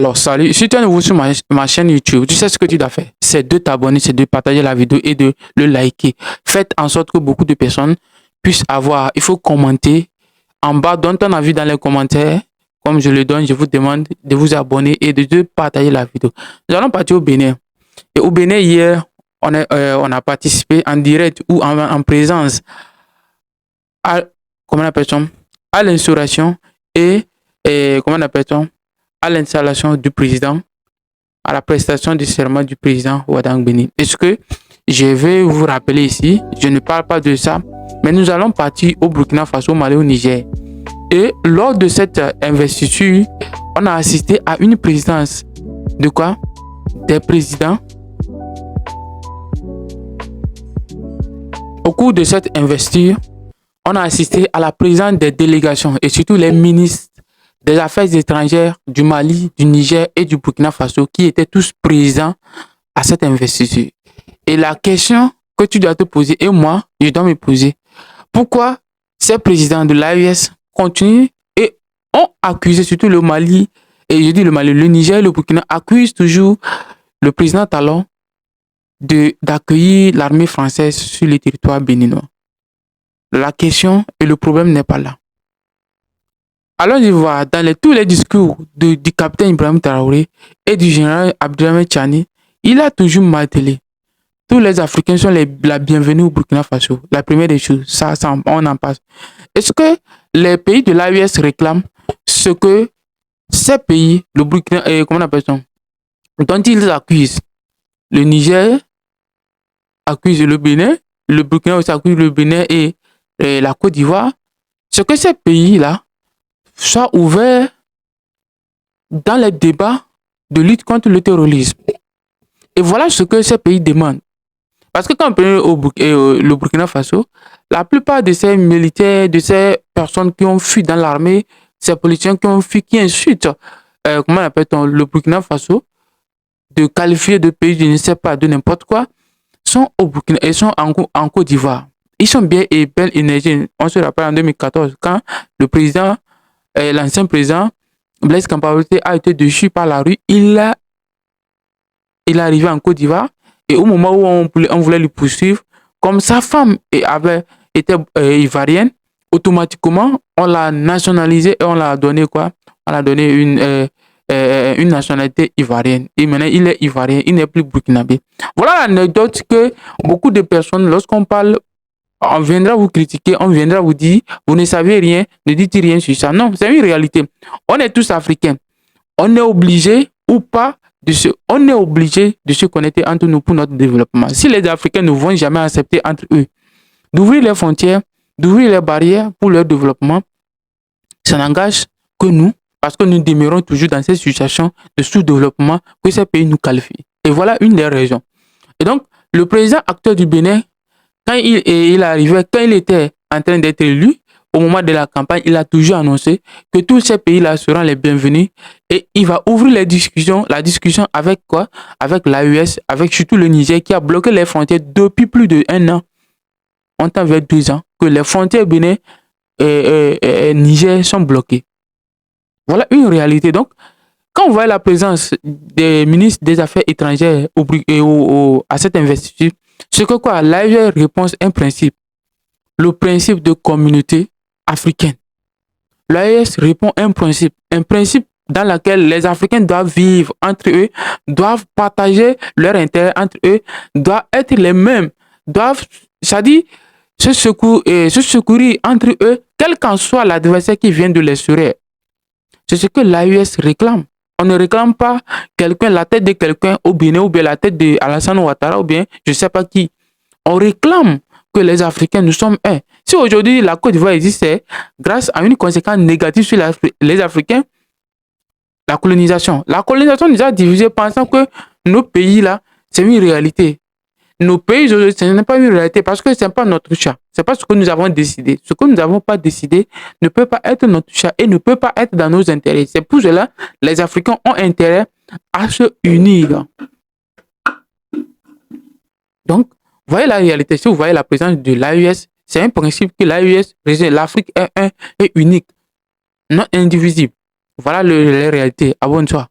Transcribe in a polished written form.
Alors, salut. Si tu es nouveau sur ma chaîne YouTube, tu sais ce que tu dois faire. C'est de t'abonner, c'est de partager la vidéo et de le liker. Faites en sorte que beaucoup de personnes puissent avoir. Il faut commenter. En bas, donne ton avis dans les commentaires. Comme je le donne, je vous demande de vous abonner et de partager la vidéo. Nous allons partir au Bénin. Et au Bénin, hier, on a participé en direct ou en présence à, comment on appelle ça, à l'instauration comment on appelle ça, à l'installation du président, à la prestation du serment du président Wadang Beni. Est-ce que je vais vous rappeler ici, je ne parle pas de ça, mais nous allons partir au Burkina Faso, au Mali, au Niger. Et lors de cette investiture, on a assisté à une présidence de quoi? Des présidents. Au cours de cette investiture, on a assisté à la présence des délégations et surtout les ministres des Affaires étrangères du Mali, du Niger et du Burkina Faso qui étaient tous présents à cette investiture. Et la question que tu dois te poser, et moi, je dois me poser, pourquoi ces présidents de l'AES continuent et ont accusé surtout le Mali, et je dis le Mali, le Niger et le Burkina accusent toujours le président Talon d'accueillir l'armée française sur le territoire béninois. La question et le problème n'est pas là. Allons-y voir dans tous les discours du capitaine Ibrahim Traoré et du général Abdelhamid Tchani, il a toujours martelé. Tous les Africains sont la bienvenue au Burkina Faso. La première des choses, ça on en passe. Est-ce que les pays de l'AES réclament ce que ces pays, le Burkina, comment on appelle ça, dont ils accusent? Le Niger accuse le Bénin, le Burkina aussi accuse le Bénin et la Côte d'Ivoire. Ce que ces pays-là soient ouverts dans les débats de lutte contre le terrorisme. Et voilà ce que ces pays demandent. Parce que quand on prend le Burkina Faso, la plupart de ces militaires, de ces personnes qui ont fui dans l'armée, ces politiciens qui ont fui, qui insultent, comment on appelle le Burkina Faso, de qualifier de pays, je ne sais pas, de n'importe quoi, sont au Burkina, ils sont en Côte d'Ivoire. Ils sont bien et belle énergie. On se rappelle en 2014, quand le président, l'ancien président, Blaise Compaoré a été déchu par la rue, il est arrivé en Côte d'Ivoire et au moment où on voulait le poursuivre, comme sa femme était ivoirienne, automatiquement, on l'a nationalisé et on l'a donné quoi? On l'a donné une nationalité ivoirienne. Et maintenant, il est ivoirien, il n'est plus burkinabé. Voilà l'anecdote que beaucoup de personnes, lorsqu'on parle, on viendra vous critiquer, on viendra vous dire, vous ne savez rien, ne dites rien sur ça. Non, c'est une réalité. On est tous africains. On est obligé ou pas on est obligé de se connecter entre nous pour notre développement. Si les Africains ne vont jamais accepter entre eux d'ouvrir les frontières, d'ouvrir les barrières pour leur développement, ça n'engage que nous, parce que nous demeurons toujours dans cette situation de sous-développement que ces pays nous qualifient. Et voilà une des raisons. Et donc, le président actuel du Bénin, quand il arrivait, quand il était en train d'être élu, au moment de la campagne, il a toujours annoncé que tous ces pays-là seront les bienvenus et il va ouvrir la discussion avec quoi? Avec l'AES, avec surtout le Niger qui a bloqué les frontières depuis plus d'1 an. On t'a vers 2 ans que les frontières Bénin et Niger sont bloquées. Voilà une réalité. Donc, quand on voit la présence des ministres des Affaires étrangères à cette investiture, c'est que quoi? L'AES répond à un principe. Le principe de communauté africaine. L'AES répond à un principe dans lequel les Africains doivent vivre entre eux, doivent partager leurs intérêts entre eux, doivent être les mêmes, c'est-à-dire se secourir entre eux, quel qu'en soit l'adversaire qui vient de l'extérieur. C'est ce que l'AES réclame. On ne réclame pas la tête de quelqu'un au Bénin ou bien la tête de Alassane Ouattara ou bien je ne sais pas qui. On réclame que les Africains, nous sommes un. Si aujourd'hui la Côte d'Ivoire existe, c'est grâce à une conséquence négative sur les Africains, la colonisation. La colonisation nous a divisés pensant que nos pays là, c'est une réalité. Nos pays, ce n'est pas une réalité parce que ce n'est pas notre chat. Ce n'est pas ce que nous avons décidé. Ce que nous n'avons pas décidé ne peut pas être notre chat et ne peut pas être dans nos intérêts. C'est pour cela que les Africains ont intérêt à se unir. Donc, voyez la réalité, si vous voyez la présence de l'AES, c'est un principe que l'AES, l'Afrique est unique, non indivisible. Voilà les réalités. Abonne-toi.